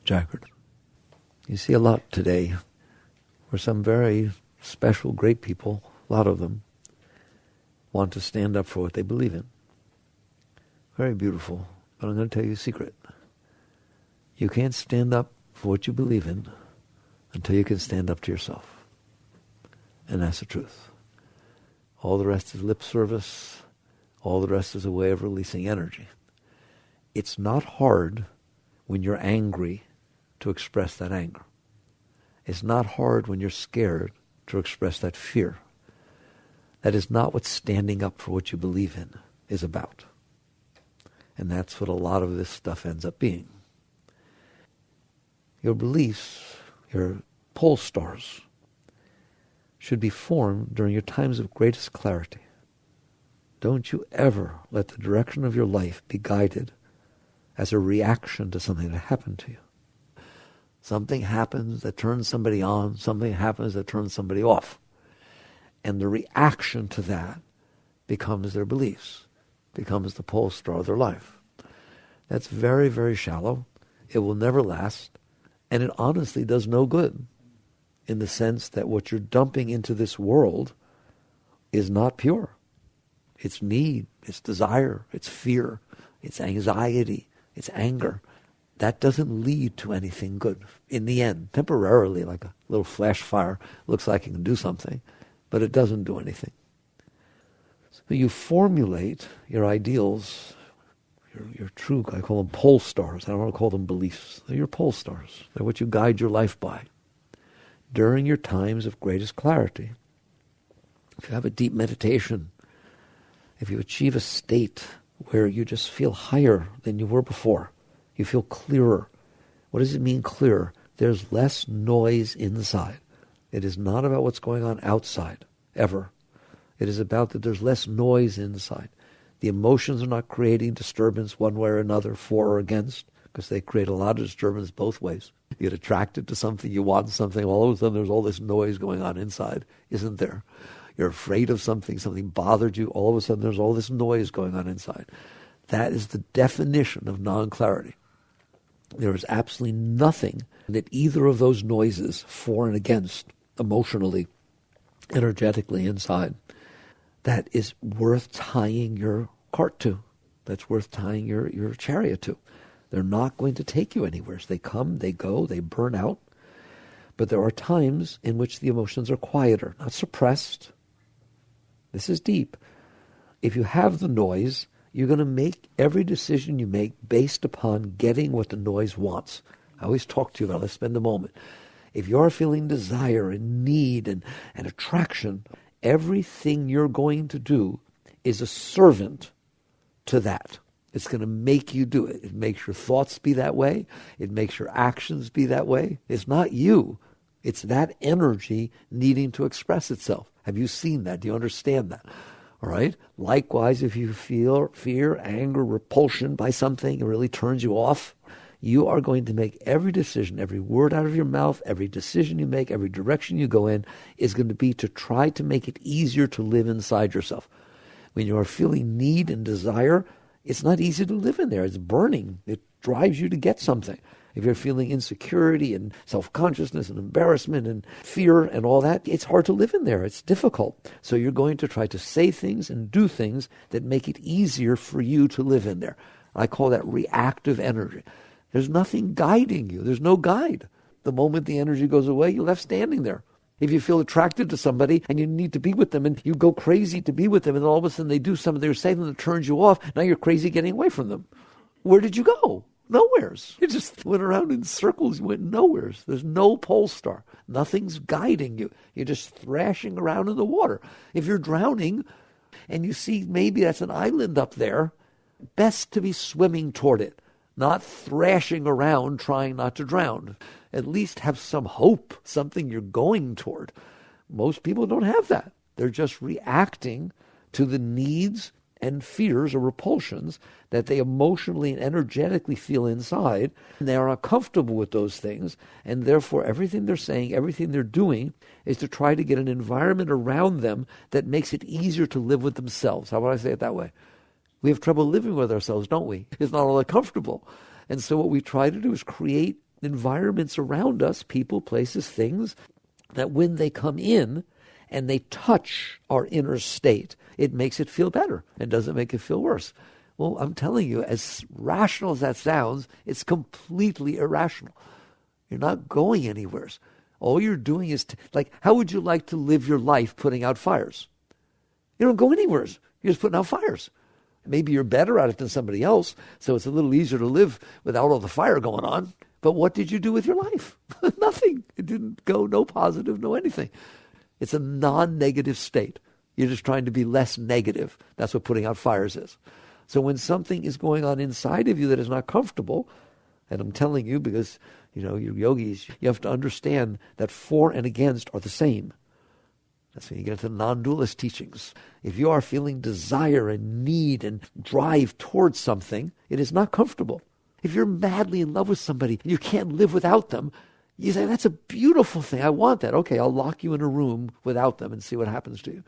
Jagged. You see a lot today where some very special, great people, a lot of them, want to stand up for what they believe in. Very beautiful. But I'm going to tell you a secret. You can't stand up for what you believe in until you can stand up to yourself. And that's the truth. All the rest is lip service. All the rest is a way of releasing energy. It's not hard when you're angry to express that anger. It's not hard when you're scared to express that fear. That is not what standing up for what you believe in is about. And that's what a lot of this stuff ends up being. Your beliefs, your pole stars, should be formed during your times of greatest clarity. Don't you ever let the direction of your life be guided as a reaction to something that happened to you. Something happens that turns somebody on, something happens that turns somebody off. And the reaction to that becomes their beliefs, becomes the pole star of their life. That's very, very shallow. It will never last. And it honestly does no good in the sense that what you're dumping into this world is not pure. It's need, it's desire, it's fear, it's anxiety, it's anger. That doesn't lead to anything good in the end. Temporarily, like a little flash fire, looks like it can do something, but it doesn't do anything. So you formulate your ideals, your true, I call them pole stars. I don't want to call them beliefs. They're your pole stars. They're what you guide your life by. During your times of greatest clarity, if you have a deep meditation, if you achieve a state where you just feel higher than you were before, you feel clearer. What does it mean clearer? There's less noise inside. It is not about what's going on outside, ever. It is about that there's less noise inside. The emotions are not creating disturbance one way or another, for or against, because they create a lot of disturbance both ways. You get attracted to something, you want something, all of a sudden there's all this noise going on inside, isn't there? You're afraid of something, something bothered you, all of a sudden there's all this noise going on inside. That is the definition of non-clarity. There is absolutely nothing that either of those noises, for and against, emotionally, energetically inside, that is worth tying your cart to. That's worth tying your chariot to. They're not going to take you anywhere. So they come, they go, they burn out. But there are times in which the emotions are quieter, not suppressed. This is deep. If you have the noise, you're going to make every decision you make based upon getting what the noise wants. I always talk to you about, let's spend a moment. If you're feeling desire and need and attraction, everything you're going to do is a servant to that. It's going to make you do it. It makes your thoughts be that way. It makes your actions be that way. It's not you. It's that energy needing to express itself. Have you seen that? Do you understand that? All right? Likewise, if you feel fear, anger, repulsion by something, it really turns you off, you are going to make every decision, every word out of your mouth, every decision you make, every direction you go in is going to be to try to make it easier to live inside yourself. When you are feeling need and desire, it's not easy to live in there. It's burning. It drives you to get something. If you're feeling insecurity and self-consciousness and embarrassment and fear and all that, it's hard to live in there. It's difficult. So you're going to try to say things and do things that make it easier for you to live in there. I call that reactive energy. There's nothing guiding you. There's no guide. The moment the energy goes away, you're left standing there. If you feel attracted to somebody and you need to be with them and you go crazy to be with them and all of a sudden they do something or say something that turns you off, now you're crazy getting away from them. Where did you go? Nowheres. You just went around in circles. You went nowheres. There's no pole star. Nothing's guiding you. You're just thrashing around in the water. If you're drowning and you see maybe that's an island up there, best to be swimming toward it, not thrashing around trying not to drown. At least have some hope, something you're going toward. Most people don't have that. They're just reacting to the needs and fears or repulsions that they emotionally and energetically feel inside. And they are uncomfortable with those things. And therefore, everything they're saying, everything they're doing is to try to get an environment around them that makes it easier to live with themselves. How would I say it that way? We have trouble living with ourselves, don't we? It's not all that comfortable. And so what we try to do is create environments around us, people, places, things, that when they come in and they touch our inner state, it makes it feel better and doesn't make it feel worse. Well, I'm telling you, as rational as that sounds, it's completely irrational. You're not going anywhere. All you're doing is, like, how would you like to live your life putting out fires? You don't go anywhere. You're just putting out fires. Maybe you're better at it than somebody else, so it's a little easier to live without all the fire going on. But what did you do with your life? Nothing. It didn't go, no positive, no anything. It's a non-negative state. You're just trying to be less negative. That's what putting out fires is. So when something is going on inside of you that is not comfortable, and I'm telling you because, you're yogis, you have to understand that for and against are the same. That's when you get into non-dualist teachings. If you are feeling desire and need and drive towards something, it is not comfortable. If you're madly in love with somebody and you can't live without them, you say, that's a beautiful thing. I want that. Okay, I'll lock you in a room without them and see what happens to you.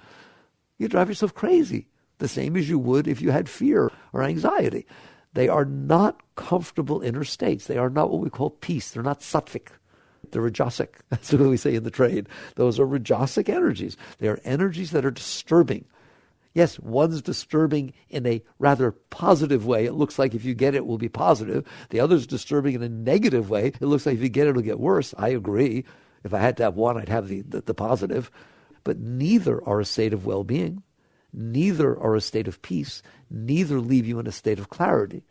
You drive yourself crazy, the same as you would if you had fear or anxiety. They are not comfortable inner states. They are not what we call peace. They're not sattvic. They're rajasic. That's what we say in the trade. Those are rajasic energies. They are energies that are disturbing. Yes, one's disturbing in a rather positive way. It looks like if you get it, it will be positive. The other's disturbing in a negative way. It looks like if you get it, it'll get worse. I agree. If I had to have one, I'd have the positive. But neither are a state of well-being. Neither are a state of peace. Neither leave you in a state of clarity.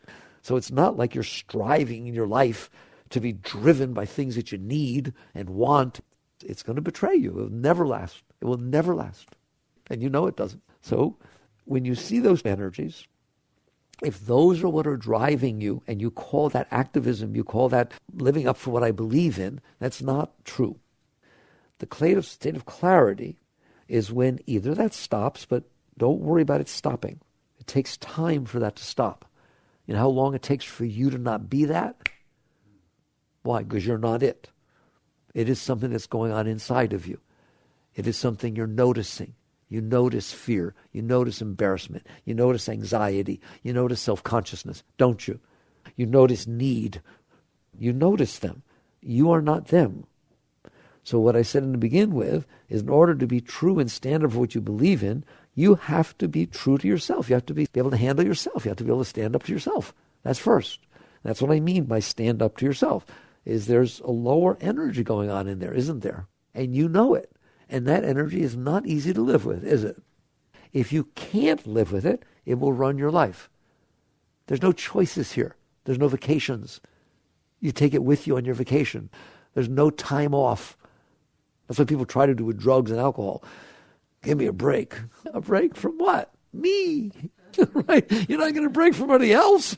So it's not like you're striving in your life to be driven by things that you need and want. It's going to betray you. It will never last. It will never last. And you know it doesn't. So when you see those energies, if those are what are driving you and you call that activism, you call that living up for what I believe in, that's not true. The state of clarity is when either that stops, but don't worry about it stopping. It takes time for that to stop. You know how long it takes for you to not be that? Why? Because you're not it. It is something that's going on inside of you. It is something you're noticing. You notice fear. You notice embarrassment. You notice anxiety. You notice self-consciousness, don't you? You notice need. You notice them. You are not them. So what I said in the begin with is in order to be true and stand up for what you believe in, you have to be true to yourself. You have to be able to handle yourself. You have to be able to stand up to yourself. That's first. That's what I mean by stand up to yourself, is there's a lower energy going on in there, isn't there? And you know it. And that energy is not easy to live with, is it? If you can't live with it, it will run your life. There's no choices here. There's no vacations. You take it with you on your vacation. There's no time off. That's what people try to do with drugs and alcohol. Give me a break. A break from what? Me. Right? You're not going to break from anybody else.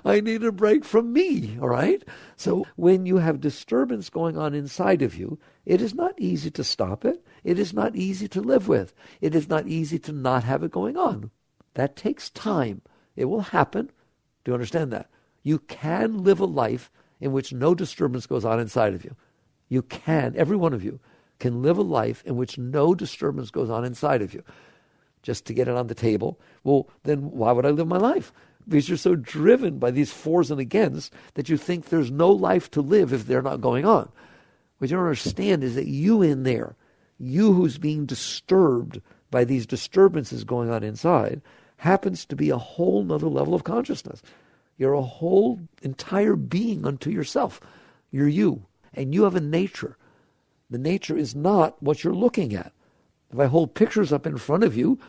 I need a break from me, all right? So when you have disturbance going on inside of you, it is not easy to stop it. It is not easy to live with. It is not easy to not have it going on. That takes time. It will happen. Do you understand that? You can live a life in which no disturbance goes on inside of you. You can, every one of you, can live a life in which no disturbance goes on inside of you. Just to get it on the table, well, then why would I live my life? Because you're so driven by these fors and against that you think there's no life to live if they're not going on. What you don't understand is that you in there, you who's being disturbed by these disturbances going on inside, happens to be a whole nother level of consciousness. You're a whole entire being unto yourself. You're you. And you have a nature. The nature is not what you're looking at. If I hold pictures up in front of you,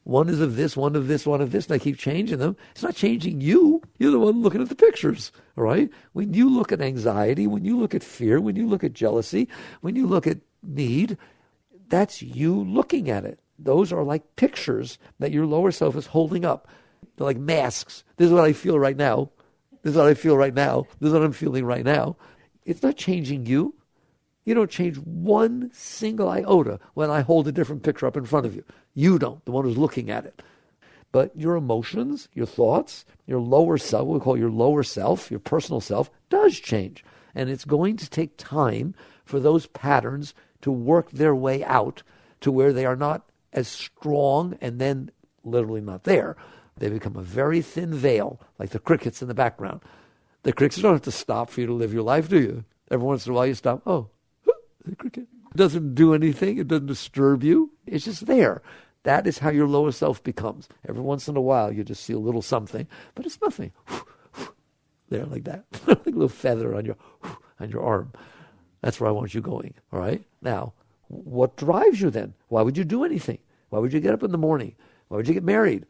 one is of this, one of this, one of this, and I keep changing them, it's not changing you. You're the one looking at the pictures, all right? When you look at anxiety, when you look at fear, when you look at jealousy, when you look at need, that's you looking at it. Those are like pictures that your lower self is holding up. They're like masks. This is what I feel right now. This is what I feel right now. This is what I'm feeling right now. It's not changing you. You don't change one single iota when I hold a different picture up in front of you. You don't, the one who's looking at it. But your emotions, your thoughts, your lower self, what we call your lower self, your personal self, does change. And it's going to take time for those patterns to work their way out to where they are not as strong and then literally not there, They become a very thin veil, like the crickets in the background. The crickets don't have to stop for you to live your life, do you? Every once in a while you stop, oh, the cricket. It doesn't do anything. It doesn't disturb you. It's just there. That is how your lower self becomes. Every once in a while you just see a little something, but it's nothing. There, like that. Like a little feather on your arm. That's where I want you going, all right? Now, what drives you then? Why would you do anything? Why would you get up in the morning? Why would you get married?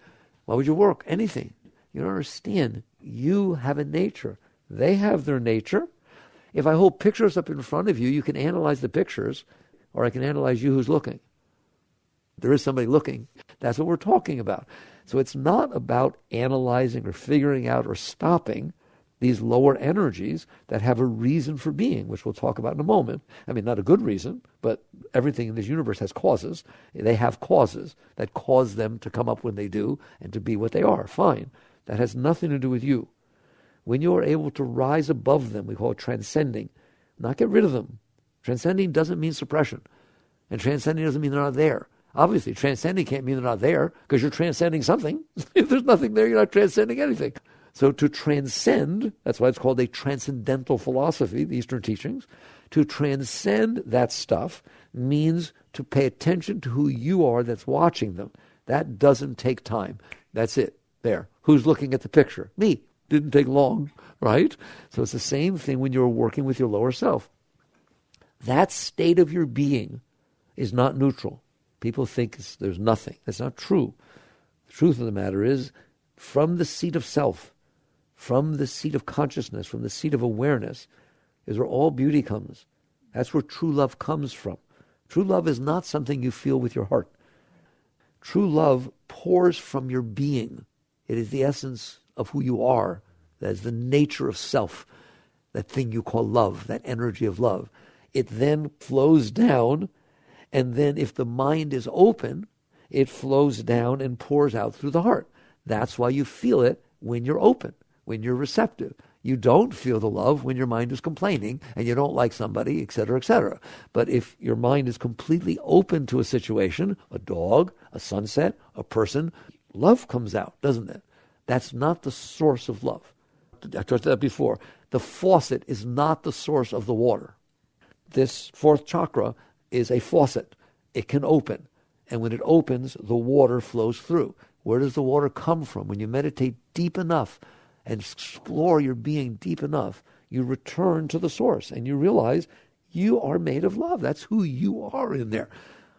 Why would you work? Anything. You don't understand. You have a nature. They have their nature. If I hold pictures up in front of you, you can analyze the pictures, or I can analyze you who's looking. There is somebody looking. That's what we're talking about. So it's not about analyzing or figuring out or stopping these lower energies that have a reason for being, which we'll talk about in a moment. I mean, not a good reason, but everything in this universe has causes. They have causes that cause them to come up when they do and to be what they are. Fine. That has nothing to do with you. When you are able to rise above them, we call it transcending, not get rid of them. Transcending doesn't mean suppression. And transcending doesn't mean they're not there. Obviously, transcending can't mean they're not there because you're transcending something. If there's nothing there, you're not transcending anything. So to transcend, that's why it's called a transcendental philosophy, the Eastern teachings. To transcend that stuff means to pay attention to who you are that's watching them. That doesn't take time. That's it. There. Who's looking at the picture? Me. Didn't take long, right? So it's the same thing when you're working with your lower self. That state of your being is not neutral. People think there's nothing. That's not true. The truth of the matter is, from the seat of self, from the seat of consciousness, from the seat of awareness, is where all beauty comes. That's where true love comes from. True love is not something you feel with your heart. True love pours from your being. It is the essence of who you are. That is the nature of self, that thing you call love, that energy of love. It then flows down, and then if the mind is open, it flows down and pours out through the heart. That's why you feel it when you're open, when you're receptive. You don't feel the love when your mind is complaining and you don't like somebody, etc., etc. But if your mind is completely open to a situation, a dog, a sunset, a person, love comes out, doesn't it? That's not the source of love. I talked about that before. The faucet is not the source of the water. This fourth chakra is a faucet. It can open. And when it opens, the water flows through. Where does the water come from? When you meditate deep enough and explore your being deep enough, you return to the source and you realize you are made of love. That's who you are in there.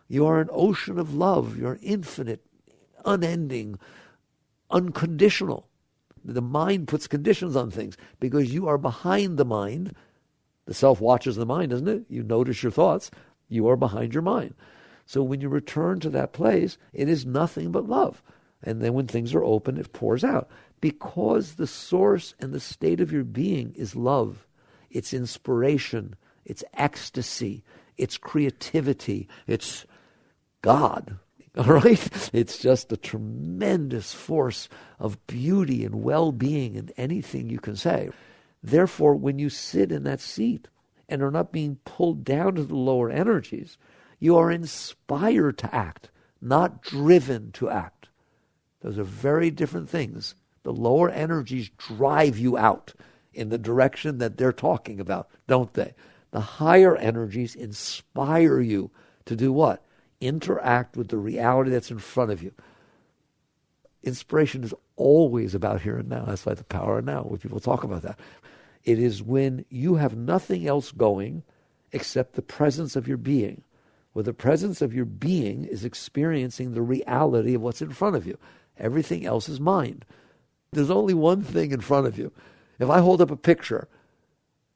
You are an ocean of love. You're infinite, unending, unconditional. The mind puts conditions on things because you are behind the mind. The self watches the mind, doesn't it? You notice your thoughts. You are behind your mind. So when you return to that place, it is nothing but love. And then when things are open, it pours out. Because the source and the state of your being is love. It's inspiration. It's ecstasy. It's creativity. It's God. All right? It's just a tremendous force of beauty and well-being in anything you can say. Therefore, when you sit in that seat and are not being pulled down to the lower energies, you are inspired to act, not driven to act. Those are very different things. The lower energies drive you out in the direction that they're talking about, don't they? The higher energies inspire you to do what? Interact with the reality that's in front of you. Inspiration is always about here and now. That's why the power of now, when people talk about that. It is when you have nothing else going except the presence of your being. Where the presence of your being is experiencing the reality of what's in front of you. Everything else is mind. There's only one thing in front of you. If I hold up a picture,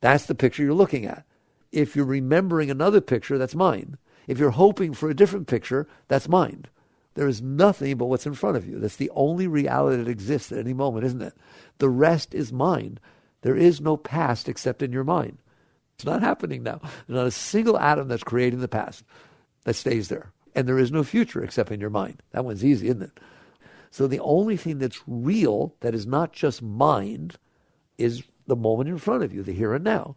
that's the picture you're looking at. If you're remembering another picture, that's mind. If you're hoping for a different picture, that's mind. There is nothing but what's in front of you. That's the only reality that exists at any moment, isn't it? The rest is mind. There is no past except in your mind. It's not happening now. There's not a single atom that's creating the past that stays there. And there is no future except in your mind. That one's easy, isn't it? So the only thing that's real, that is not just mind, is the moment in front of you, the here and now.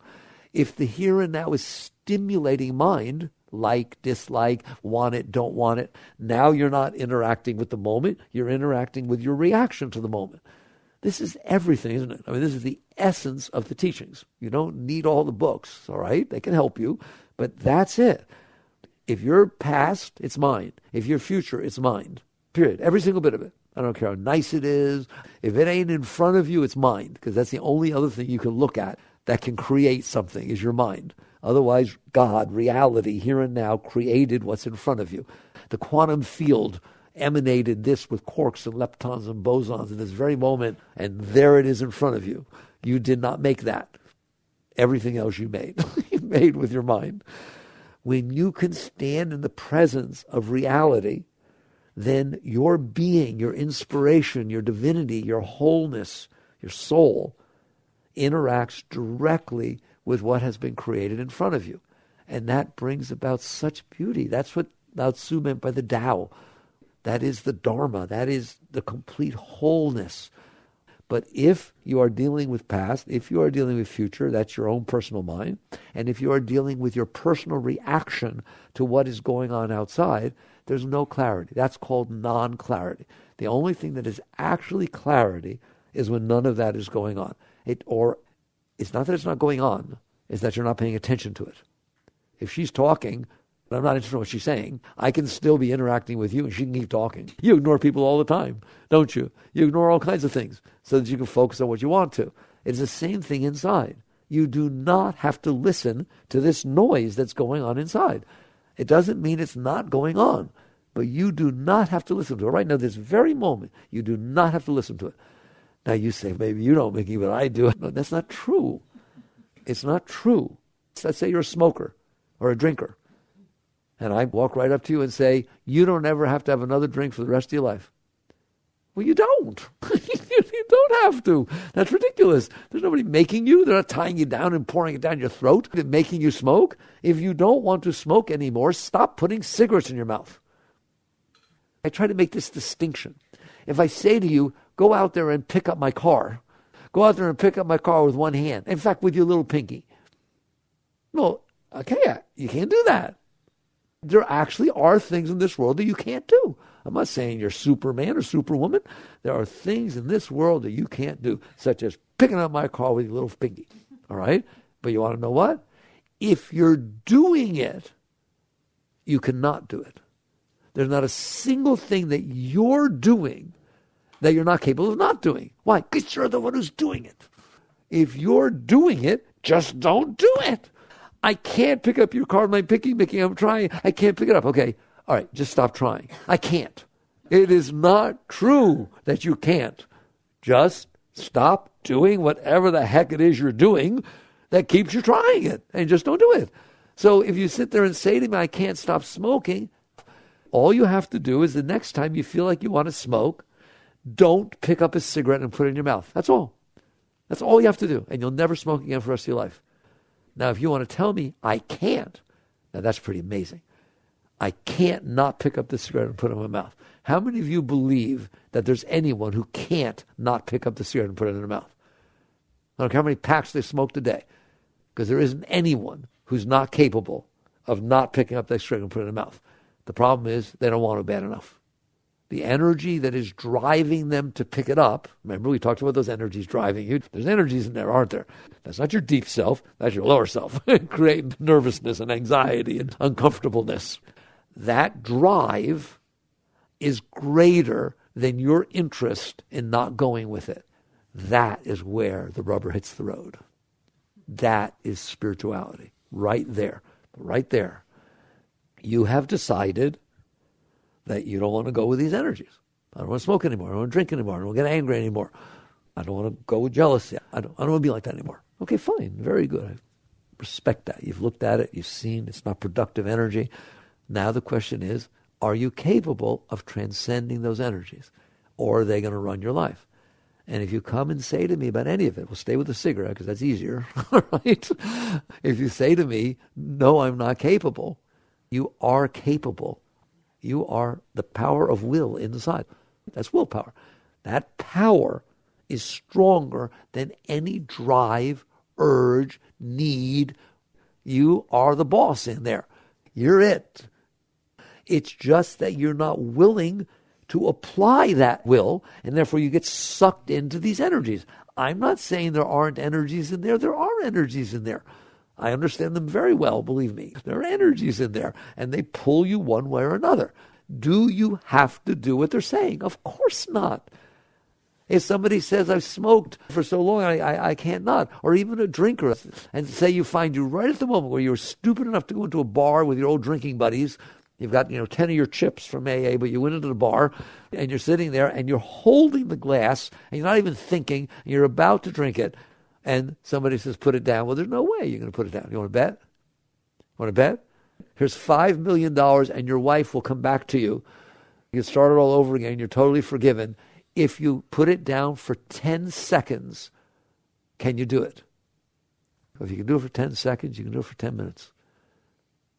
If the here and now is stimulating mind, like, dislike, want it, don't want it. Now you're not interacting with the moment. You're interacting with your reaction to the moment. This is everything, isn't it? I mean, this is the essence of the teachings. You don't need all the books, all right? They can help you, but that's it. If you're past, it's mine. If you're future, it's mine. Period. Every single bit of it. I don't care how nice it is. If it ain't in front of you, it's mine, because that's the only other thing you can look at that can create something is your mind. Otherwise, God, reality, here and now, created what's in front of you. The quantum field emanated this with quarks and leptons and bosons in this very moment, and there it is in front of you. You did not make that. Everything else you made. You made with your mind. When you can stand in the presence of reality, then your being, your inspiration, your divinity, your wholeness, your soul interacts directly with what has been created in front of you. And that brings about such beauty. That's what Lao Tzu meant by the Tao. That is the Dharma. That is the complete wholeness. But if you are dealing with past, if you are dealing with future, that's your own personal mind. And if you are dealing with your personal reaction to what is going on outside, there's no clarity. That's called non-clarity. The only thing that is actually clarity is when none of that is going on. It's not that it's not going on, it's that you're not paying attention to it. If she's talking, but I'm not interested in what she's saying, I can still be interacting with you and she can keep talking. You ignore people all the time, don't you? You ignore all kinds of things so that you can focus on what you want to. It's the same thing inside. You do not have to listen to this noise that's going on inside. It doesn't mean it's not going on, but you do not have to listen to it. Right now, this very moment, you do not have to listen to it. Now you say, maybe you don't, Mickey, but I do. No, that's not true. It's not true. Let's say you're a smoker or a drinker. And I walk right up to you and say, you don't ever have to have another drink for the rest of your life. Well, you don't. You don't have to. That's ridiculous. There's nobody making you. They're not tying you down and pouring it down your throat and making you smoke. If you don't want to smoke anymore, stop putting cigarettes in your mouth. I try to make this distinction. If I say to you, go out there and pick up my car. Go out there and pick up my car with one hand. In fact, with your little pinky. Well, okay, you can't do that. There actually are things in this world that you can't do. I'm not saying you're Superman or Superwoman. There are things in this world that you can't do, such as picking up my car with your little pinky. All right? But you want to know what? If you're doing it, you cannot do it. There's not a single thing that you're doing that you're not capable of not doing. Why? Because you're the one who's doing it. If you're doing it, just don't do it. I can't pick up your car with my pinky, Mickey. I'm trying. I can't pick it up. Okay. All right. Just stop trying. I can't. It is not true that you can't. Just stop doing whatever the heck it is you're doing that keeps you trying it. And just don't do it. So if you sit there and say to me, I can't stop smoking, all you have to do is the next time you feel like you want to smoke, don't pick up a cigarette and put it in your mouth. That's all. That's all you have to do. And you'll never smoke again for the rest of your life. Now, if you want to tell me I can't, now that's pretty amazing. I can't not pick up the cigarette and put it in my mouth. How many of you believe that there's anyone who can't not pick up the cigarette and put it in their mouth? I don't care how many packs they smoke a day, because there isn't anyone who's not capable of not picking up that cigarette and putting it in their mouth. The problem is they don't want it bad enough. The energy that is driving them to pick it up, remember we talked about those energies driving you. There's energies in there, aren't there? That's not your deep self, that's your lower self, creating nervousness and anxiety and uncomfortableness. That drive is greater than your interest in not going with it. That is where the rubber hits the road. That is spirituality, right there. Right there. You have decided that you don't want to go with these energies. I don't want to smoke anymore. I don't want to drink anymore. I don't want to get angry anymore. I don't want to go with jealousy. I don't want to be like that anymore. Okay, fine. Very good. I respect that. You've looked at it. You've seen it's not productive energy. Now the question is, are you capable of transcending those energies? Or are they going to run your life? And if you come and say to me about any of it, we'll stay with the cigarette because that's easier, right? If you say to me, no, I'm not capable, you are capable. You are the power of will inside. That's willpower. That power is stronger than any drive, urge, need. You are the boss in there. You're it. It's just that you're not willing to apply that will, and therefore you get sucked into these energies. I'm not saying there aren't energies in there. There are energies in there. I understand them very well, believe me. There are energies in there, and they pull you one way or another. Do you have to do what they're saying? Of course not. If somebody says, I've smoked for so long, I can't not, or even a drinker, and say you find you right at the moment where you're stupid enough to go into a bar with your old drinking buddies, you've got 10 of your chips from AA, but you went into the bar, and you're sitting there, and you're holding the glass, and you're not even thinking, and you're about to drink it, and somebody says, put it down. Well, there's no way you're going to put it down. You want to bet? Want to bet? Here's $5 million, and your wife will come back to you. You start it all over again. You're totally forgiven. If you put it down for 10 seconds, can you do it? If you can do it for 10 seconds, you can do it for 10 minutes.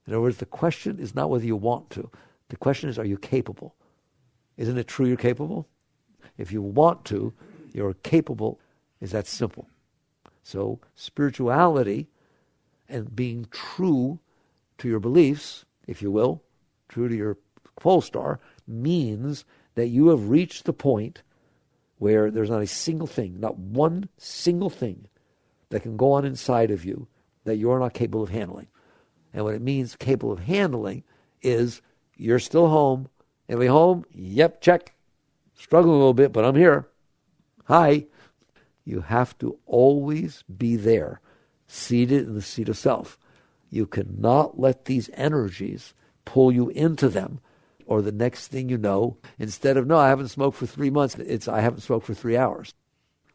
In other words, the question is not whether you want to. The question is, are you capable? Isn't it true you're capable? If you want to, you're capable. Is that simple? So spirituality and being true to your beliefs, if you will, true to your pole star, means that you have reached the point where there's not a single thing, not one single thing that can go on inside of you that you're not capable of handling. And what it means capable of handling is you're still home. Anybody home? Yep, check. Struggling a little bit, but I'm here. Hi. You have to always be there, seated in the seat of self. You cannot let these energies pull you into them, or the next thing you know, instead of, no, I haven't smoked for 3 months, it's I haven't smoked for 3 hours.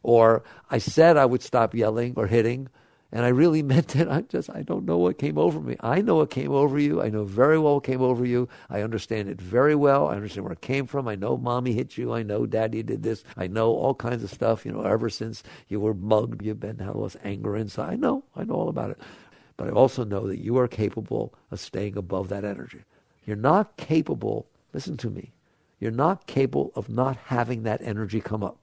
Or I said I would stop yelling or hitting, and I really meant it. I don't know what came over me. I know what came over you. I know very well what came over you. I understand it very well. I understand where it came from. I know mommy hit you. I know daddy did this. I know all kinds of stuff. Ever since you were mugged, you've been had all this anger inside. I know all about it. But I also know that you are capable of staying above that energy. You're not capable, listen to me, you're not capable of not having that energy come up.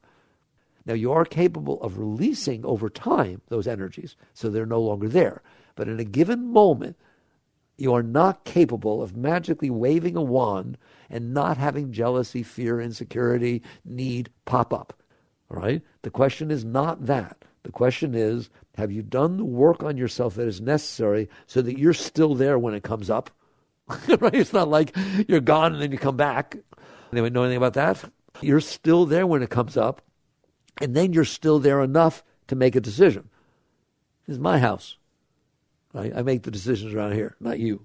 Now, you are capable of releasing over time those energies so they're no longer there. But in a given moment, you are not capable of magically waving a wand and not having jealousy, fear, insecurity, need pop up. All right? The question is not that. The question is, have you done the work on yourself that is necessary so that you're still there when it comes up? Right? It's not like you're gone and then you come back. Anyone know anything about that? You're still there when it comes up. And then you're still there enough to make a decision. This is my house. I make the decisions around here, not you.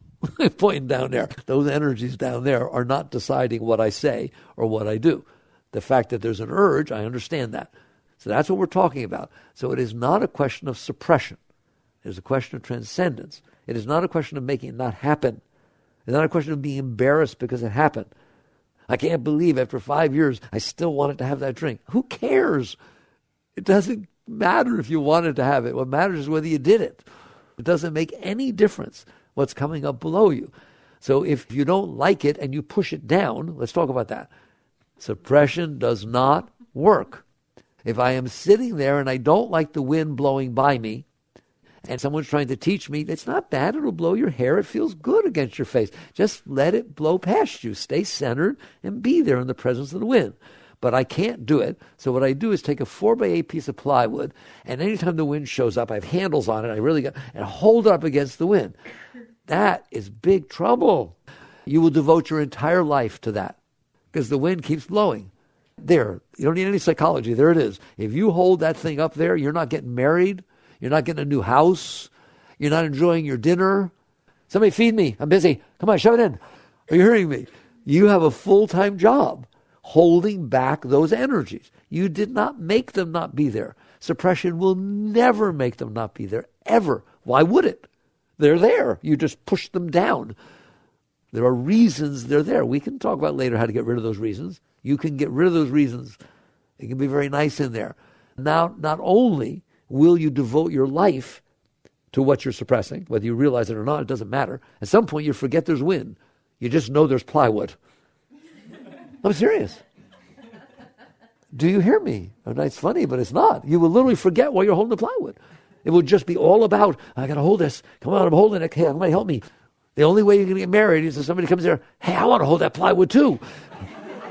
Pointing down there. Those energies down there are not deciding what I say or what I do. The fact that there's an urge, I understand that. So that's what we're talking about. So it is not a question of suppression. It is a question of transcendence. It is not a question of making it not happen. It's not a question of being embarrassed because it happened. I can't believe after 5 years, I still wanted to have that drink. Who cares? It doesn't matter if you wanted to have it. What matters is whether you did it. It doesn't make any difference what's coming up below you. So if you don't like it and you push it down, let's talk about that. Suppression does not work. If I am sitting there and I don't like the wind blowing by me, and someone's trying to teach me, it's not bad, it'll blow your hair, it feels good against your face. Just let it blow past you. Stay centered and be there in the presence of the wind. But I can't do it, so what I do is take a 4x8 piece of plywood, and anytime the wind shows up, I have handles on it, and hold it up against the wind. That is big trouble. You will devote your entire life to that, because the wind keeps blowing. There, you don't need any psychology, there it is. If you hold that thing up there, you're not getting married, you're not getting a new house. You're not enjoying your dinner. Somebody feed me. I'm busy. Come on, shove it in. Are you hearing me? You have a full-time job holding back those energies. You did not make them not be there. Suppression will never make them not be there, ever. Why would it? They're there. You just push them down. There are reasons they're there. We can talk about later how to get rid of those reasons. You can get rid of those reasons. It can be very nice in there. Now, not only will you devote your life to what you're suppressing, whether you realize it or not, it doesn't matter. At some point, you forget there's wind. You just know there's plywood. I'm serious. Do you hear me? It's funny, but it's not. You will literally forget while you're holding the plywood. It will just be all about, I got to hold this. Come on, I'm holding it. Hey, somebody help me. The only way you're going to get married is if somebody comes there, hey, I want to hold that plywood too.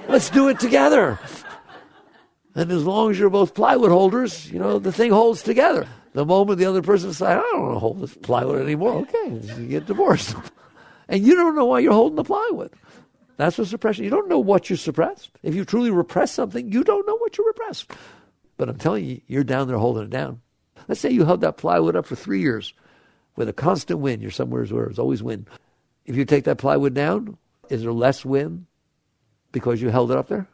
Let's do it together. And as long as you're both plywood holders, the thing holds together. The moment the other person says, I don't want to hold this plywood anymore, okay, you get divorced. And you don't know why you're holding the plywood. That's what suppression. You don't know what you suppressed. If you truly repress something, you don't know what you repressed. But I'm telling you, you're down there holding it down. Let's say you held that plywood up for 3 years with a constant wind. You're somewhere where there's always wind. If you take that plywood down, is there less wind because you held it up there?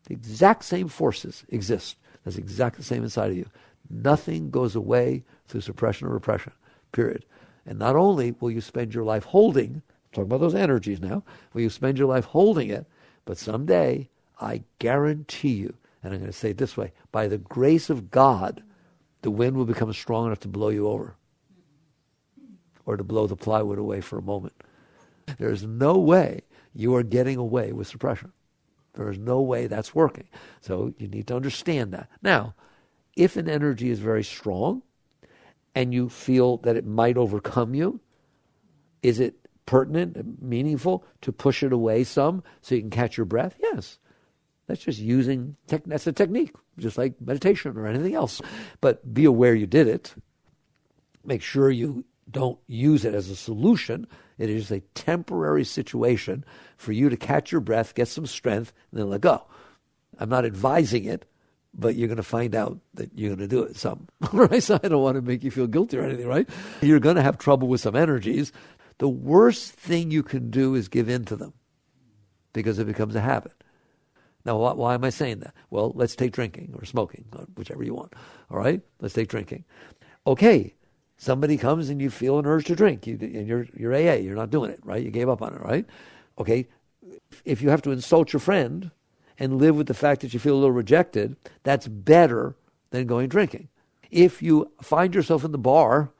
The exact same forces exist. That's exactly the same inside of you. Nothing goes away through suppression or repression, period. And not only will you spend your life holding, talking about those energies now, will you spend your life holding it, but someday, I guarantee you, and I'm going to say it this way, by the grace of God, the wind will become strong enough to blow you over or to blow the plywood away for a moment. There's no way you are getting away with suppression. There is no way that's working. So you need to understand that. Now, if an energy is very strong and you feel that it might overcome you, is it pertinent, meaningful to push it away some so you can catch your breath? Yes. That's just using, that's a technique, just like meditation or anything else. But be aware you did it. Make sure you don't use it as a solution. It is a temporary situation for you to catch your breath, get some strength, and then let go. I'm not advising it, but you're going to find out that you're going to do it some. Right? So I don't want to make you feel guilty or anything, right? You're going to have trouble with some energies. The worst thing you can do is give in to them because it becomes a habit. Now, why am I saying that? Well, let's take drinking or smoking, or whichever you want. All right? Let's take drinking. Okay, somebody comes and you feel an urge to drink. And you're AA. You're not doing it, right? You gave up on it, right? Okay, if you have to insult your friend and live with the fact that you feel a little rejected, that's better than going drinking. If you find yourself in the bar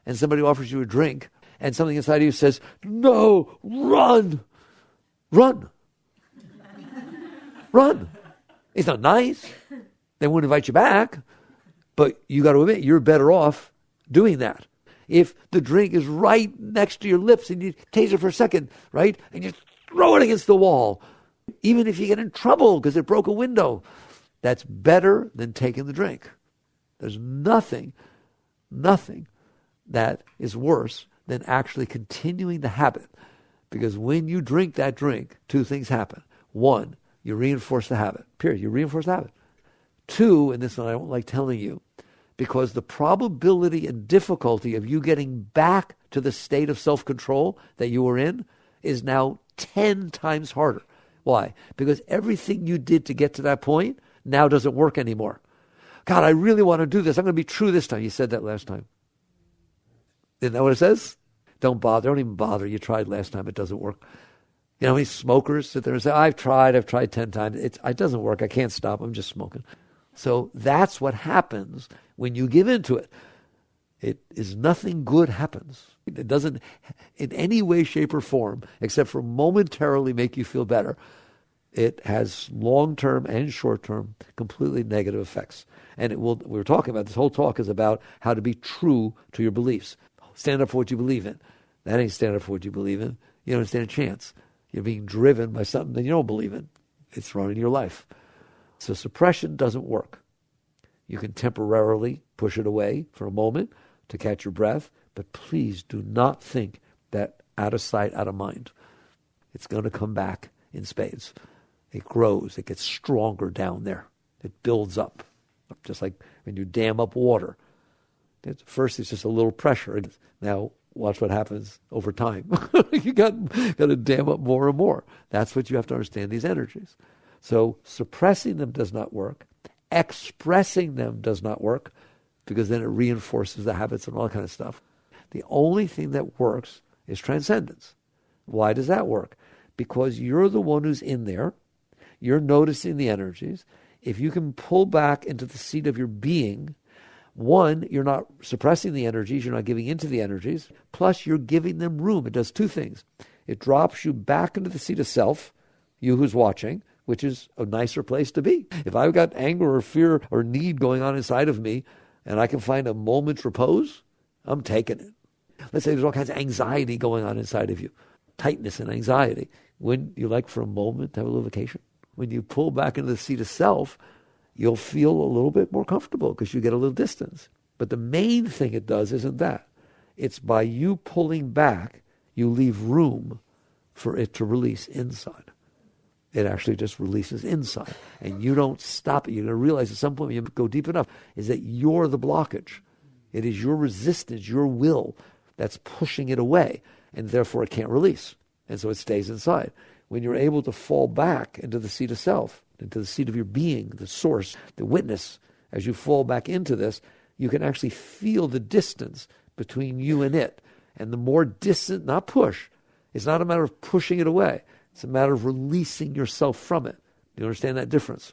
and somebody offers you a drink and something inside of you says, no, run. Run. It's not nice. They won't invite you back. But you got to admit, you're better off doing that. If the drink is right next to your lips and you taste it for a second, right? And you throw it against the wall, even if you get in trouble because it broke a window, that's better than taking the drink. There's nothing that is worse than actually continuing the habit. Because when you drink that drink, two things happen. One, you reinforce the habit. Period. You reinforce the habit. Two, and this one I don't like telling you, because the probability and difficulty of you getting back to the state of self-control that you were in is now 10 times harder. Why? Because everything you did to get to that point now doesn't work anymore. God, I really want to do this. I'm going to be true this time. You said that last time. Isn't that what it says? Don't bother. Don't even bother. You tried last time. It doesn't work. You know how many smokers sit there and say, I've tried 10 times. It doesn't work. I can't stop. I'm just smoking. So that's what happens when you give into it. It is nothing good happens. It doesn't in any way, shape, or form, except for momentarily make you feel better. It has long-term and short-term completely negative effects. And we were talking about, this whole talk is about how to be true to your beliefs. Stand up for what you believe in. That ain't stand up for what you believe in. You don't stand a chance. You're being driven by something that you don't believe in. It's running your life. So suppression doesn't work. You can temporarily push it away for a moment to catch your breath, but please do not think that out of sight, out of mind. It's going to come back in spades. It grows. It gets stronger down there. It builds up, just like when you dam up water. First, it's just a little pressure. Now, watch what happens over time. You got to dam up more and more. That's what you have to understand, these energies. So suppressing them does not work. Expressing them does not work, because then it reinforces the habits and all that kind of stuff. The only thing that works is transcendence. Why does that work? Because you're the one who's in there. You're noticing the energies. If you can pull back into the seat of your being, one, you're not suppressing the energies, you're not giving into the energies, plus you're giving them room. It does two things. It drops you back into the seat of self, you who's watching, which is a nicer place to be. If I've got anger or fear or need going on inside of me, and I can find a moment's repose, I'm taking it. let's say there's all kinds of anxiety going on inside of you, tightness and anxiety. When you like for a moment to have a little vacation, when you pull back into the seat of self, you'll feel a little bit more comfortable because you get a little distance. But the main thing it does isn't that. It's by you pulling back, you leave room for it to release inside. It actually just releases inside. And you don't stop it. You're going to realize at some point when you go deep enough is that you're the blockage. It is your resistance, your will that's pushing it away. And therefore it can't release. And so it stays inside. When you're able to fall back into the seat of self, into the seat of your being, the source, the witness, as you fall back into this, you can actually feel the distance between you and it. And the more distant, not push, it's not a matter of pushing it away. It's a matter of releasing yourself from it. Do you understand that difference?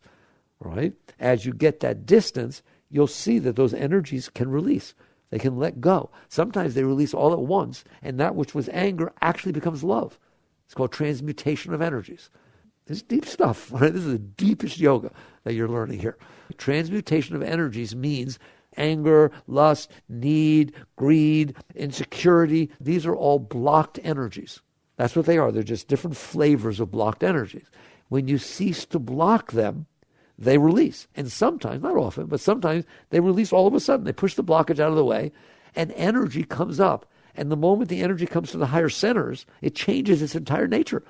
Right? As you get that distance, you'll see that those energies can release. They can let go. Sometimes they release all at once, and that which was anger actually becomes love. It's called transmutation of energies. This is deep stuff. Right? This is the deepest yoga that you're learning here. Transmutation of energies means anger, lust, need, greed, insecurity. These are all blocked energies. That's what they are. They're just different flavors of blocked energies. When you cease to block them, they release. And sometimes, not often, but sometimes they release all of a sudden. They push the blockage out of the way and energy comes up. And the moment the energy comes to the higher centers, it changes its entire nature.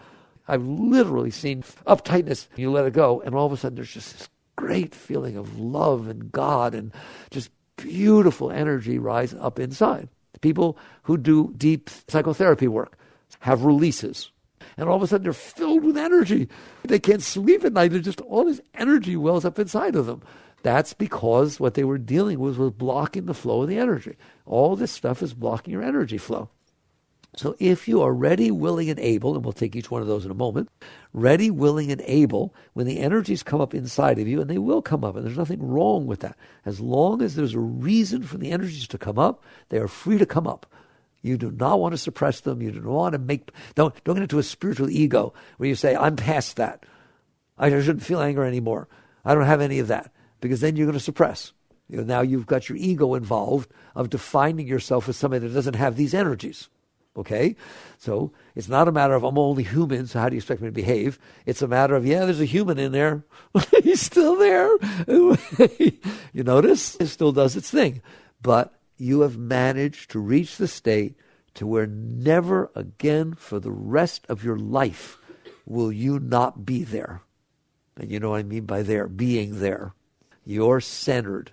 I've literally seen uptightness. You let it go, and all of a sudden there's just this great feeling of love and God and just beautiful energy rise up inside. The people who do deep psychotherapy work have releases. And all of a sudden they're filled with energy. They can't sleep at night. There's just all this energy wells up inside of them. That's because what they were dealing with was blocking the flow of the energy. All this stuff is blocking your energy flow. So if you are ready, willing, and able, and we'll take each one of those in a moment, ready, willing, and able, when the energies come up inside of you, and they will come up, and there's nothing wrong with that. As long as there's a reason for the energies to come up, they are free to come up. You do not want to suppress them. You do not want to don't get into a spiritual ego where you say, I'm past that. I shouldn't feel anger anymore. I don't have any of that. Because then you're going to suppress. Now you've got your ego involved of defining yourself as somebody that doesn't have these energies. Okay? So it's not a matter of I'm only human, so how do you expect me to behave? It's a matter of, yeah, there's a human in there. He's still there. You notice? It still does its thing. But you have managed to reach the state to where never again for the rest of your life will you not be there. And you know what I mean by there, being there. You're centered.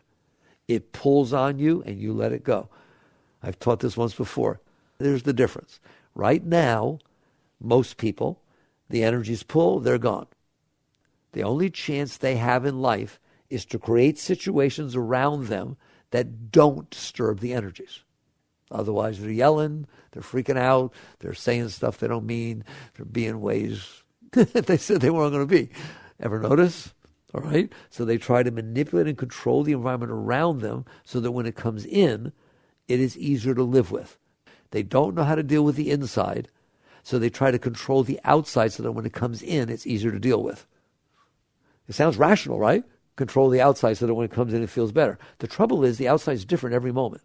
It pulls on you and you let it go. I've taught this once before. There's the difference. Right now, most people, the energies pull, they're gone. The only chance they have in life is to create situations around them that don't disturb the energies. Otherwise, they're yelling, they're freaking out, they're saying stuff they don't mean, they're being ways that they said they weren't going to be. Ever notice? All right? So they try to manipulate and control the environment around them so that when it comes in, it is easier to live with. They don't know how to deal with the inside, so they try to control the outside so that when it comes in, it's easier to deal with. It sounds rational, right? Control the outside so that when it comes in, it feels better. The trouble is the outside is different every moment.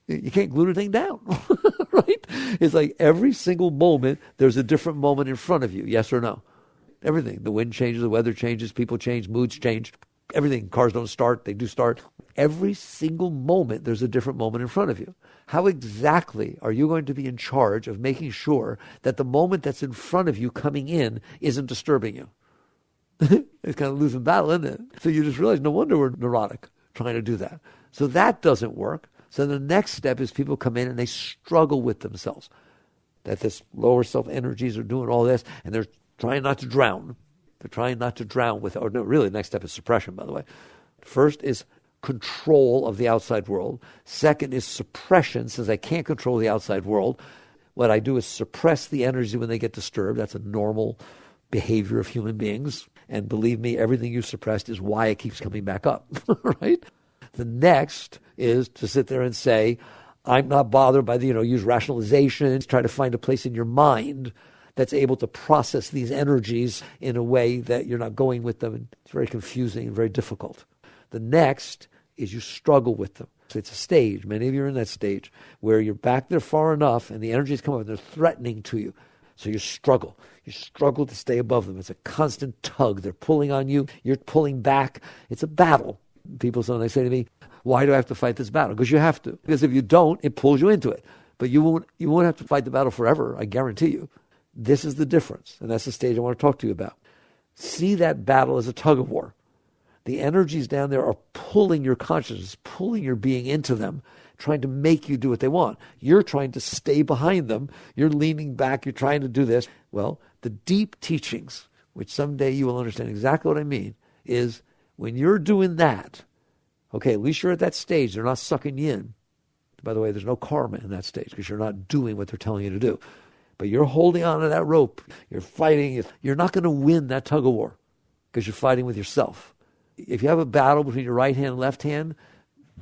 You can't glue anything down, right? It's like every single moment, there's a different moment in front of you, yes or no? Everything. The wind changes, the weather changes, people change, moods change. Everything. Cars don't start, they do start. Every single moment, there's a different moment in front of you. How exactly are you going to be in charge of making sure that the moment that's in front of you coming in isn't disturbing you? It's kind of losing battle, isn't it? So you just realize, no wonder we're neurotic trying to do that. So that doesn't work. So the next step is people come in and they struggle with themselves. That this lower self energies are doing all this, and they're trying not to drown. They're trying not to drown with, or no, really, the next step is suppression, by the way. First is control of the outside world. Second is suppression, since I can't control the outside world. What I do is suppress the energy when they get disturbed. That's a normal behavior of human beings. And believe me, everything you suppressed is why it keeps coming back up, right? The next is to sit there and say, I'm not bothered by use rationalizations, try to find a place in your mind that's able to process these energies in a way that you're not going with them. It's very confusing and very difficult. The next is you struggle with them. So it's a stage. Many of you are in that stage where you're back there far enough and the energies come up and they're threatening to you. So you struggle. You struggle to stay above them. It's a constant tug. They're pulling on you. You're pulling back. It's a battle. People sometimes say to me, why do I have to fight this battle? Because you have to. Because if you don't, it pulls you into it. But you won't have to fight the battle forever, I guarantee you. This is the difference. And that's the stage I want to talk to you about. See that battle as a tug of war. The energies down there are pulling your consciousness, pulling your being into them, trying to make you do what they want. You're trying to stay behind them. You're leaning back. You're trying to do this. Well, the deep teachings, which someday you will understand exactly what I mean, is when you're doing that, okay, at least you're at that stage. They're not sucking you in. By the way, there's no karma in that stage because you're not doing what they're telling you to do. But you're holding on to that rope. You're fighting. You're not going to win that tug of war because you're fighting with yourself. If you have a battle between your right hand and left hand,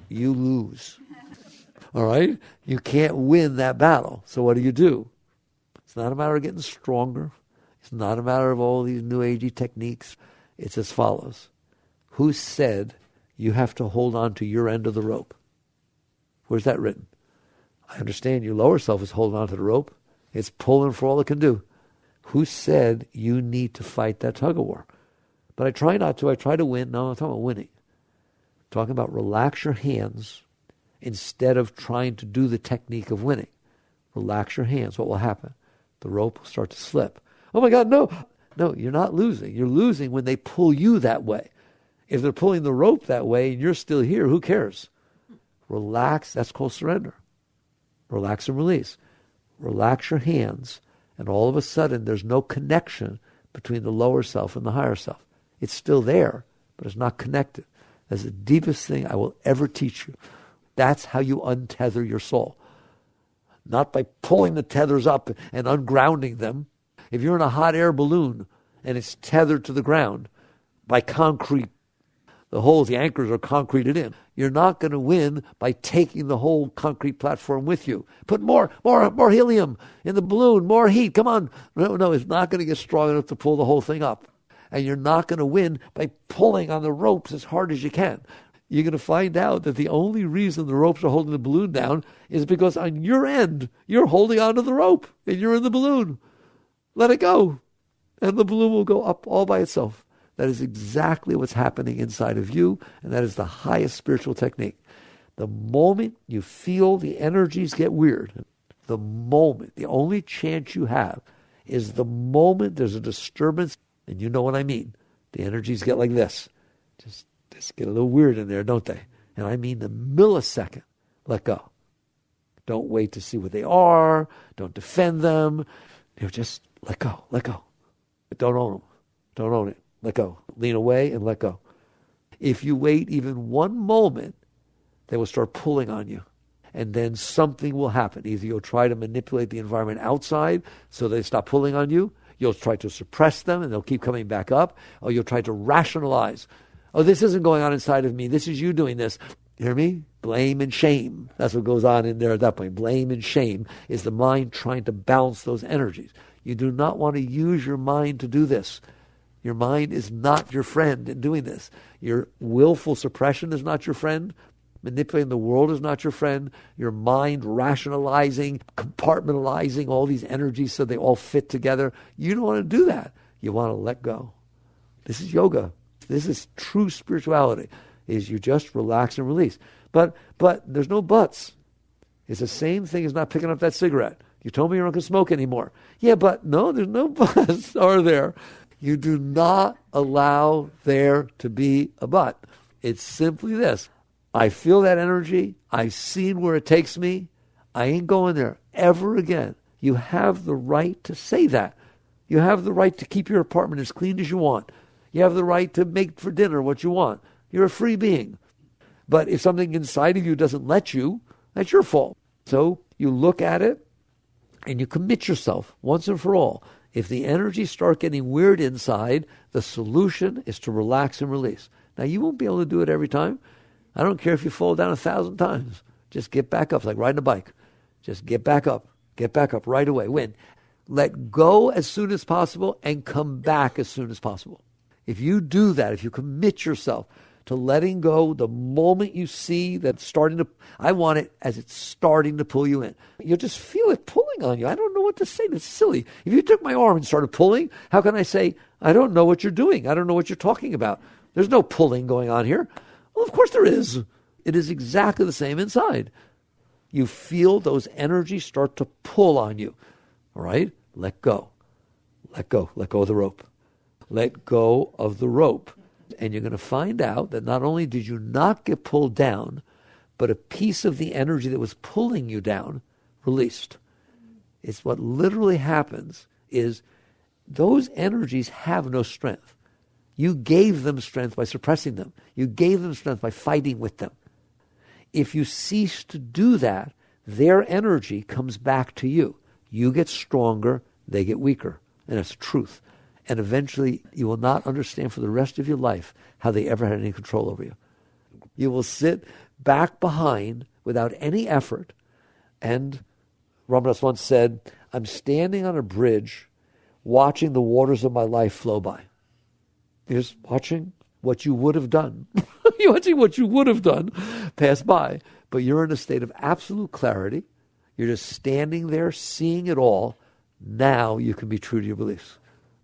you lose. All right? You can't win that battle. So what do? It's not a matter of getting stronger. It's not a matter of all these new agey techniques. It's as follows. Who said you have to hold on to your end of the rope? Where's that written? I understand your lower self is holding on to the rope. It's pulling for all it can do. Who said you need to fight that tug of war? But I try not to. I try to win. No, I'm not talking about winning. I'm talking about relax your hands instead of trying to do the technique of winning. Relax your hands. What will happen? The rope will start to slip. Oh my God, no. No, you're not losing. You're losing when they pull you that way. If they're pulling the rope that way and you're still here, who cares? Relax. That's called surrender. Relax and release. Relax your hands, and all of a sudden there's no connection between the lower self and the higher self. It's still there, but it's not connected. That's the deepest thing I will ever teach you. That's how you untether your soul. Not by pulling the tethers up and ungrounding them. If you're in a hot air balloon and it's tethered to the ground by concrete, the holes, the anchors are concreted in. You're not going to win by taking the whole concrete platform with you. Put more helium in the balloon, more heat. Come on. No, it's not going to get strong enough to pull the whole thing up. And you're not going to win by pulling on the ropes as hard as you can. You're going to find out that the only reason the ropes are holding the balloon down is because on your end, you're holding onto the rope and you're in the balloon. Let it go. And the balloon will go up all by itself. That is exactly what's happening inside of you, and that is the highest spiritual technique. The moment you feel the energies get weird, the moment, the only chance you have is the moment there's a disturbance, and you know what I mean. The energies get like this. Just get a little weird in there, don't they? And I mean the millisecond. Let go. Don't wait to see what they are. Don't defend them. Just let go. Let go. But don't own them. Don't own it. Let go. Lean away and let go. If you wait even one moment, they will start pulling on you. And then something will happen. Either you'll try to manipulate the environment outside so they stop pulling on you. You'll try to suppress them and they'll keep coming back up. Or you'll try to rationalize. Oh, this isn't going on inside of me. This is you doing this. You hear me? Blame and shame. That's what goes on in there at that point. Blame and shame is the mind trying to balance those energies. You do not want to use your mind to do this. Your mind is not your friend in doing this. Your willful suppression is not your friend. Manipulating the world is not your friend. Your mind rationalizing, compartmentalizing all these energies so they all fit together. You don't want to do that. You want to let go. This is yoga. This is true spirituality, is you just relax and release. But there's no buts. It's the same thing as not picking up that cigarette. You told me you're not going to smoke anymore. Yeah, but no, there's no buts, are there? You do not allow there to be a but. It's simply this. I feel that energy. I've seen where it takes me. I ain't going there ever again. You have the right to say that. You have the right to keep your apartment as clean as you want. You have the right to make for dinner what you want. You're a free being. But if something inside of you doesn't let you, that's your fault. So you look at it and you commit yourself once and for all. If the energies start getting weird inside, the solution is to relax and release. Now, you won't be able to do it every time. I don't care if you fall down 1,000 times. Just get back up. It's like riding a bike. Just get back up. Get back up right away. Win. Let go as soon as possible and come back as soon as possible. If you do that, if you commit yourself to letting go the moment you see that starting to, I want it as it's starting to pull you in. You'll just feel it pulling on you. I don't know what to say. That's silly. If you took my arm and started pulling, how can I say, I don't know what you're doing. I don't know what you're talking about. There's no pulling going on here. Well, of course there is. It is exactly the same inside. You feel those energies start to pull on you. All right? Let go. Let go. Let go of the rope. Let go of the rope. And you're going to find out that not only did you not get pulled down, but a piece of the energy that was pulling you down released. It's what literally happens is those energies have no strength. You gave them strength by suppressing them. You gave them strength by fighting with them. If you cease to do that, their energy comes back to you. You get stronger, they get weaker. And that's truth. And eventually you will not understand for the rest of your life how they ever had any control over you. You will sit back behind without any effort. And Ramadas once said, I'm standing on a bridge watching the waters of my life flow by. You're just watching what you would have done. You're watching what you would have done pass by. But you're in a state of absolute clarity. You're just standing there, seeing it all. Now you can be true to your beliefs.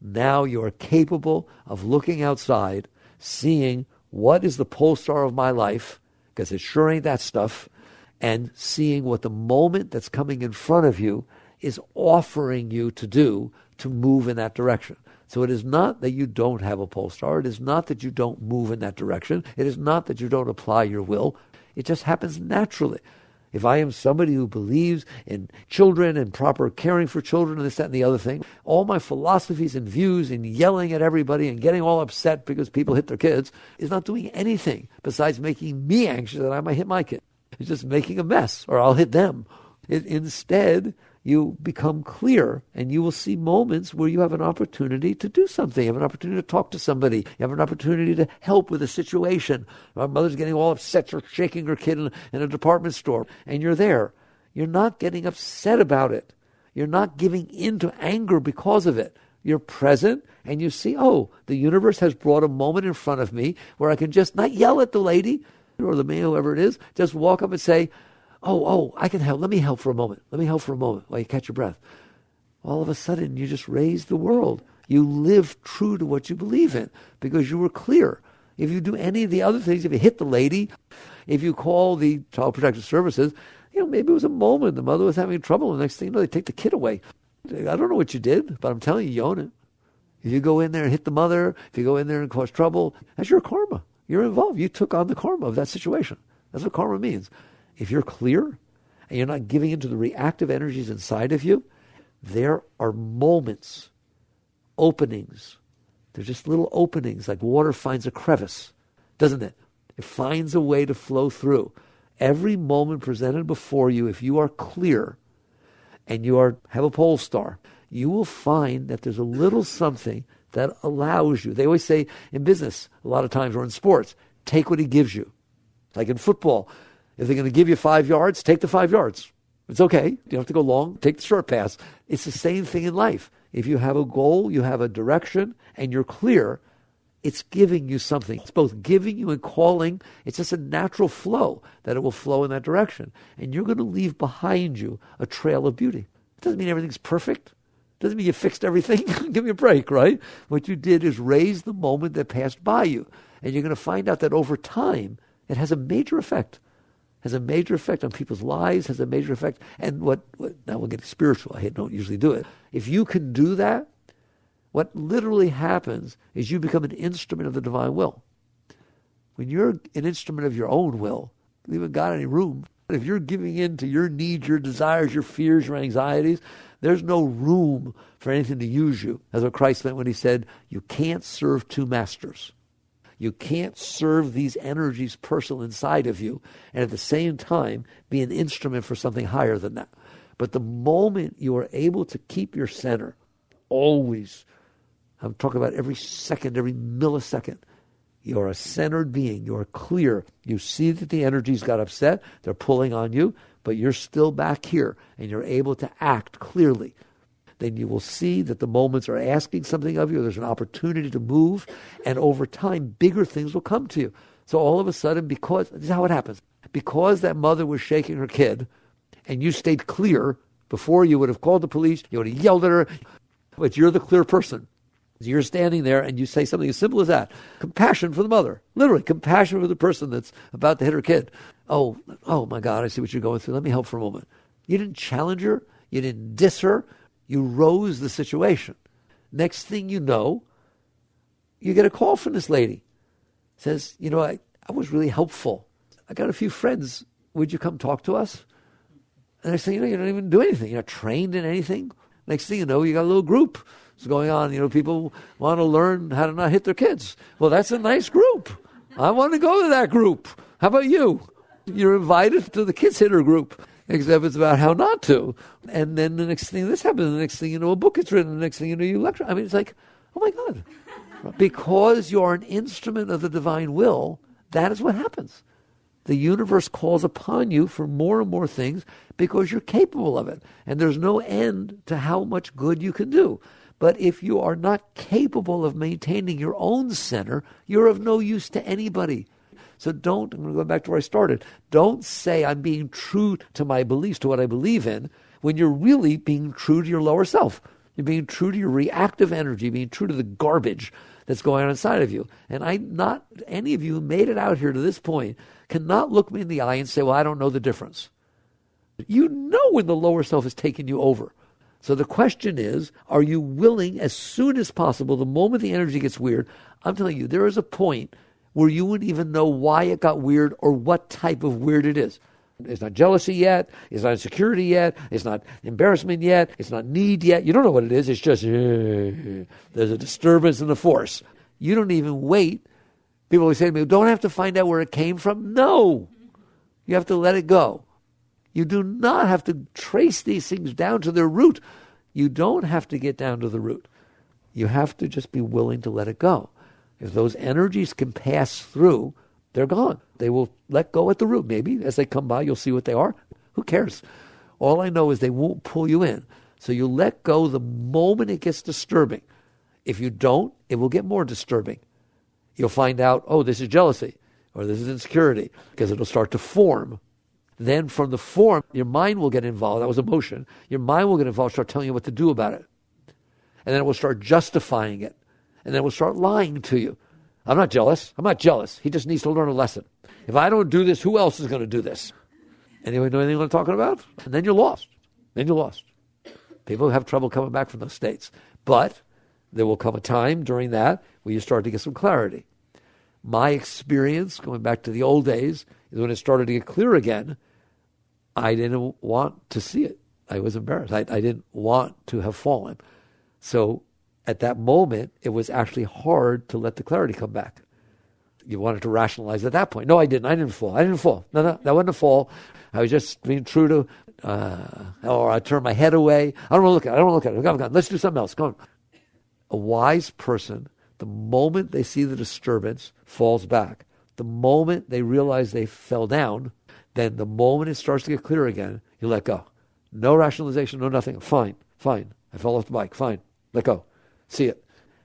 Now you are capable of looking outside, seeing what is the pole star of my life, because it sure ain't that stuff, and seeing what the moment that's coming in front of you is offering you to do to move in that direction. So it is not that you don't have a pole star. It is not that you don't move in that direction. It is not that you don't apply your will. It just happens naturally. If I am somebody who believes in children and proper caring for children and this, that, and the other thing, all my philosophies and views and yelling at everybody and getting all upset because people hit their kids is not doing anything besides making me anxious that I might hit my kid. It's just making a mess, or I'll hit them. Instead, you become clear, and you will see moments where you have an opportunity to do something. You have an opportunity to talk to somebody. You have an opportunity to help with a situation. My mother's getting all upset or shaking her kid in a department store, and you're there. You're not getting upset about it. You're not giving in to anger because of it. You're present, and you see, oh, the universe has brought a moment in front of me where I can just not yell at the lady or the man, whoever it is, just walk up and say, oh, I can help. Let me help for a moment. Let me help for a moment while you catch your breath. All of a sudden, you just raise the world. You live true to what you believe in because you were clear. If you do any of the other things, if you hit the lady, if you call the Child Protective Services, maybe it was a moment. The mother was having trouble. And the next thing you know, they take the kid away. I don't know what you did, but I'm telling you, you own it. If you go in there and hit the mother, if you go in there and cause trouble, that's your karma. You're involved. You took on the karma of that situation. That's what karma means. If you're clear and you're not giving into the reactive energies inside of you, there are moments, openings. They're just little openings, like water finds a crevice, doesn't it? It finds a way to flow through. Every moment presented before you, if you are clear and you have a pole star, you will find that there's a little something that allows you. They always say in business, a lot of times, or in sports, take what he gives you. Like in football, if they're going to give you 5 yards, take the 5 yards. It's okay. You don't have to go long. Take the short pass. It's the same thing in life. If you have a goal, you have a direction, and you're clear, it's giving you something. It's both giving you and calling. It's just a natural flow that it will flow in that direction. And you're going to leave behind you a trail of beauty. It doesn't mean everything's perfect. It doesn't mean you fixed everything. Give me a break, right? What you did is raise the moment that passed by you. And you're going to find out that over time, it has a major effect. Has a major effect on people's lives, has a major effect. And now we're getting spiritual. I don't usually do it. If you can do that, what literally happens is you become an instrument of the divine will. When you're an instrument of your own will, you haven't got any room. If you're giving in to your needs, your desires, your fears, your anxieties, there's no room for anything to use you. That's what Christ meant when he said, you can't serve two masters. You can't serve these energies personal inside of you and at the same time be an instrument for something higher than that. But the moment you are able to keep your center, always, I'm talking about every second, every millisecond, you're a centered being. You're clear. You see that the energies got upset. They're pulling on you, but you're still back here and you're able to act clearly. Then you will see that the moments are asking something of you. There's an opportunity to move, and over time, bigger things will come to you. So all of a sudden, because, this is how it happens, because that mother was shaking her kid, and you stayed clear, before you would have called the police, you would have yelled at her, but you're the clear person. You're standing there and you say something as simple as that. Compassion for the mother. Literally, compassion for the person that's about to hit her kid. Oh my God, I see what you're going through. Let me help for a moment. You didn't challenge her. You didn't diss her. You rose the situation. Next thing you know, you get a call from this lady. Says, I was really helpful. I got a few friends. Would you come talk to us? And I say, you don't even do anything. You're not trained in anything. Next thing you know, you got a little group. It's going on. People want to learn how to not hit their kids. Well, that's a nice group. I want to go to that group. How about you? You're invited to the kids hitter group, except it's about how not to. And then the next thing this happens, the next thing you know, a book gets written, the next thing you know, you lecture. I mean, it's like, oh my God. Because you are an instrument of the divine will, that is what happens. The universe calls upon you for more and more things because you're capable of it. And there's no end to how much good you can do. But if you are not capable of maintaining your own center, you're of no use to anybody. So I'm going to go back to where I started. Don't say I'm being true to my beliefs, to what I believe in, when you're really being true to your lower self. You're being true to your reactive energy, being true to the garbage that's going on inside of you. And not any of you who made it out here to this point cannot look me in the eye and say, well, I don't know the difference. You know when the lower self is taking you over. So the question is, are you willing as soon as possible, the moment the energy gets weird, I'm telling you, there is a point where you wouldn't even know why it got weird or what type of weird it is. It's not jealousy yet. It's not insecurity yet. It's not embarrassment yet. It's not need yet. You don't know what it is. It's just, there's a disturbance in the force. You don't even wait. People always say to me, don't have to find out where it came from. No. You have to let it go. You do not have to trace these things down to their root. You don't have to get down to the root. You have to just be willing to let it go. If those energies can pass through, they're gone. They will let go at the root. Maybe as they come by, you'll see what they are. Who cares? All I know is they won't pull you in. So you let go the moment it gets disturbing. If you don't, it will get more disturbing. You'll find out, oh, this is jealousy, or this is insecurity, because it'll start to form. Then from the form, your mind will get involved. That was emotion. Your mind will get involved, start telling you what to do about it. And then it will start justifying it. And then it will start lying to you. I'm not jealous. I'm not jealous. He just needs to learn a lesson. If I don't do this, who else is going to do this? Anyone know anything what I'm talking about? And then you're lost. Then you're lost. People have trouble coming back from those states. But there will come a time during that where you start to get some clarity. My experience, going back to the old days, is when it started to get clear again, I didn't want to see it. I was embarrassed. I didn't want to have fallen. So at that moment, it was actually hard to let the clarity come back. You wanted to rationalize at that point. No, I didn't. I didn't fall. No, that wasn't a fall. I was just being true to, or I turned my head away. I don't want to look at it. Come on, let's do something else. Come on. A wise person, the moment they see the disturbance, falls back. The moment they realize they fell down, then the moment it starts to get clear again, you let go. No rationalization, no nothing. Fine. I fell off the bike. Fine. Let go. See it.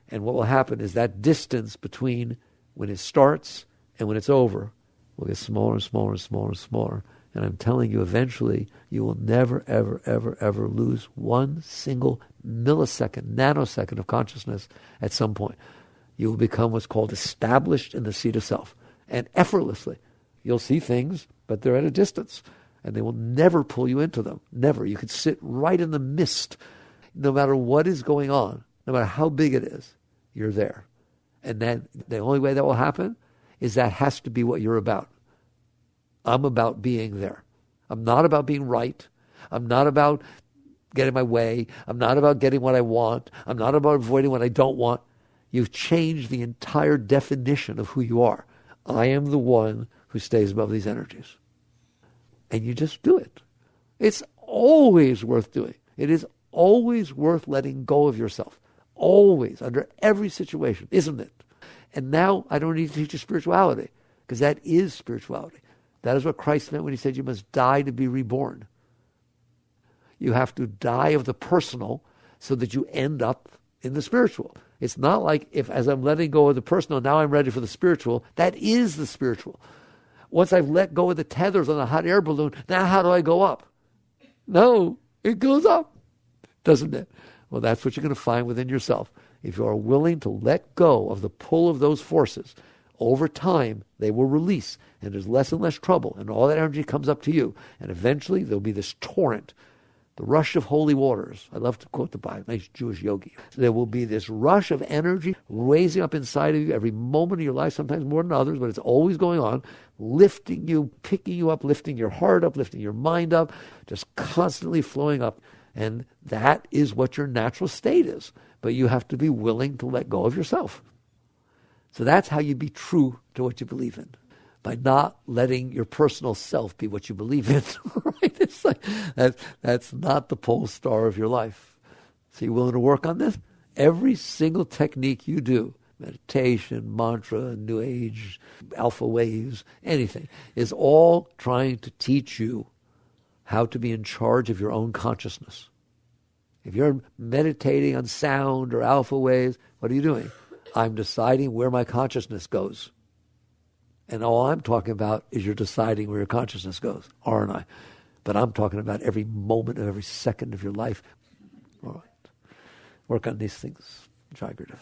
And what will happen is that distance between when it starts and when it's over will get smaller and smaller and smaller and smaller. And I'm telling you, eventually, you will never, ever, ever, ever lose one single millisecond, nanosecond of consciousness at some point. You will become what's called established in the seat of self. And effortlessly, you'll see things, but they're at a distance. And they will never pull you into them. Never. You can sit right in the mist. No matter what is going on, no matter how big it is, you're there. And then the only way that will happen is that has to be what you're about. I'm about being there. I'm not about being right. I'm not about getting my way. I'm not about getting what I want. I'm not about avoiding what I don't want. You've changed the entire definition of who you are. I am the one who stays above these energies. And you just do it. It's always worth doing. It is always worth letting go of yourself. Always, under every situation, isn't it? And now I don't need to teach you spirituality, because that is spirituality. That is what Christ meant when he said you must die to be reborn. You have to die of the personal so that you end up in the spiritual. It's not like if as I'm letting go of the personal, now I'm ready for the spiritual. That is the spiritual. Once I've let go of the tethers on a hot air balloon, now how do I go up? No, it goes up, doesn't it? Well, that's what you're going to find within yourself. If you are willing to let go of the pull of those forces, over time, they will release, and there's less and less trouble, and all that energy comes up to you. And eventually, there'll be this torrent, the rush of holy waters. I love to quote the Bible, nice Jewish yogi. There will be this rush of energy raising up inside of you every moment of your life, sometimes more than others, but it's always going on, lifting you, picking you up, lifting your heart up, lifting your mind up, just constantly flowing up. And that is what your natural state is. But you have to be willing to let go of yourself. So that's how you be true to what you believe in. By not letting your personal self be what you believe in. Right? It's like, that's not the pole star of your life. So you willing to work on this? Every single technique you do, meditation, mantra, New Age, alpha waves, anything, is all trying to teach you how to be in charge of your own consciousness. If you're meditating on sound or alpha waves, what are you doing? I'm deciding where my consciousness goes. And all I'm talking about is you're deciding where your consciousness goes, aren't I? But I'm talking about every moment of every second of your life. All right. Work on these things. Jagrative.